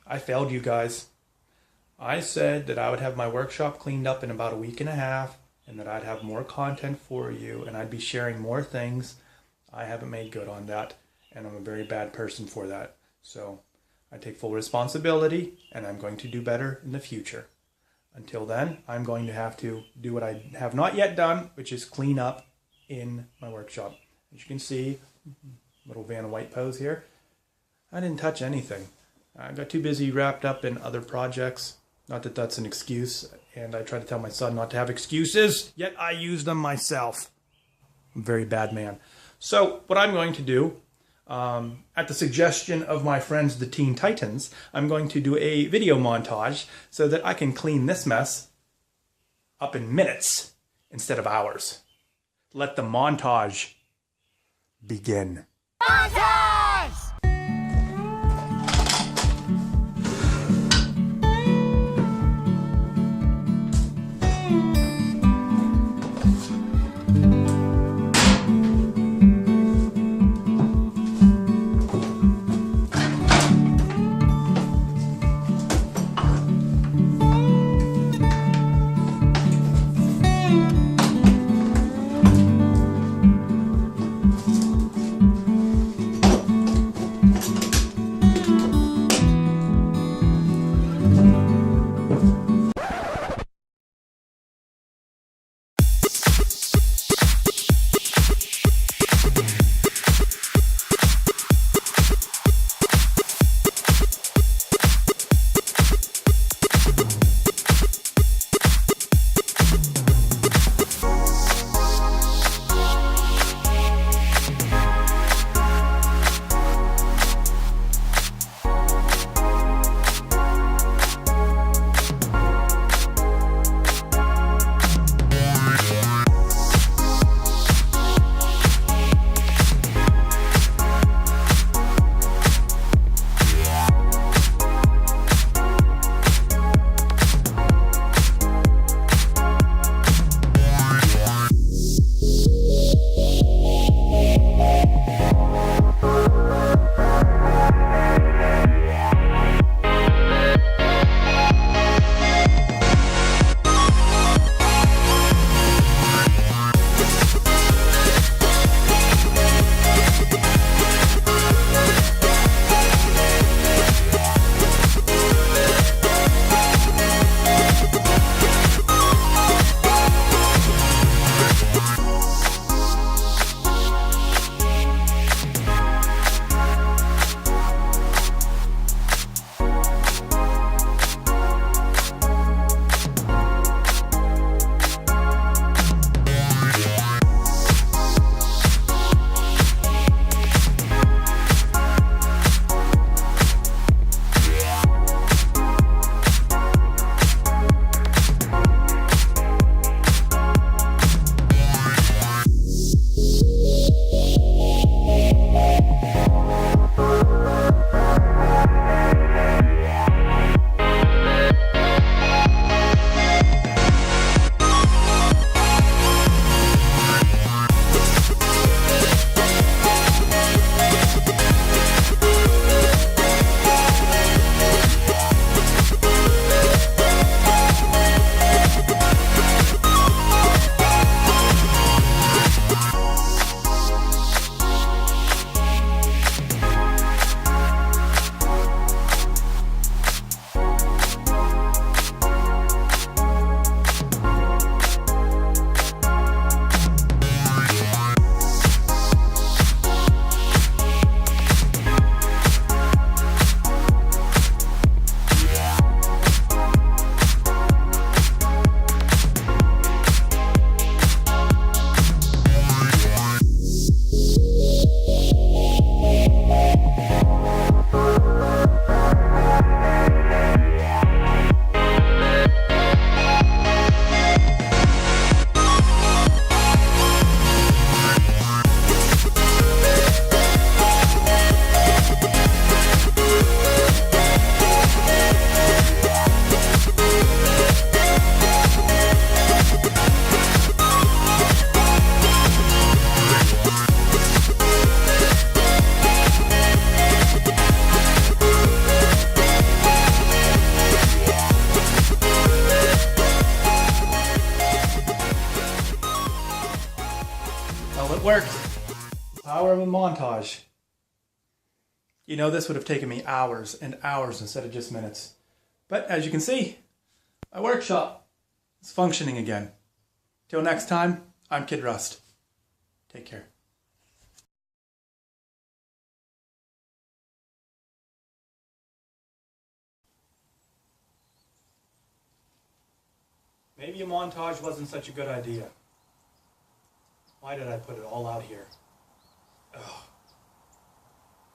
I failed you guys. I said that I would have my workshop cleaned up in about a week and a half and that I'd have more content for you and I'd be sharing more things. I haven't made good on that, and I'm a very bad person for that. So I take full responsibility, and I'm going to do better in the future. Until then, I'm going to have to do what I have not yet done, which is clean up in my workshop. As you can see, little Vanna White pose here. I didn't touch anything. I got too busy wrapped up in other projects. Not that that's an excuse, and I try to tell my son not to have excuses, yet I use them myself. I'm a very bad man. So what I'm going to do, at the suggestion of my friends the Teen Titans, I'm going to do a video montage so that I can clean this mess up in minutes instead of hours. Let the montage begin. Montage! Well, it worked. The power of a montage. You know, this would have taken me hours and hours instead of just minutes. But as you can see, my workshop is functioning again. Till next time, I'm Kid Rust. Take care. Maybe a montage wasn't such a good idea. Why did I put it all out here? Ugh.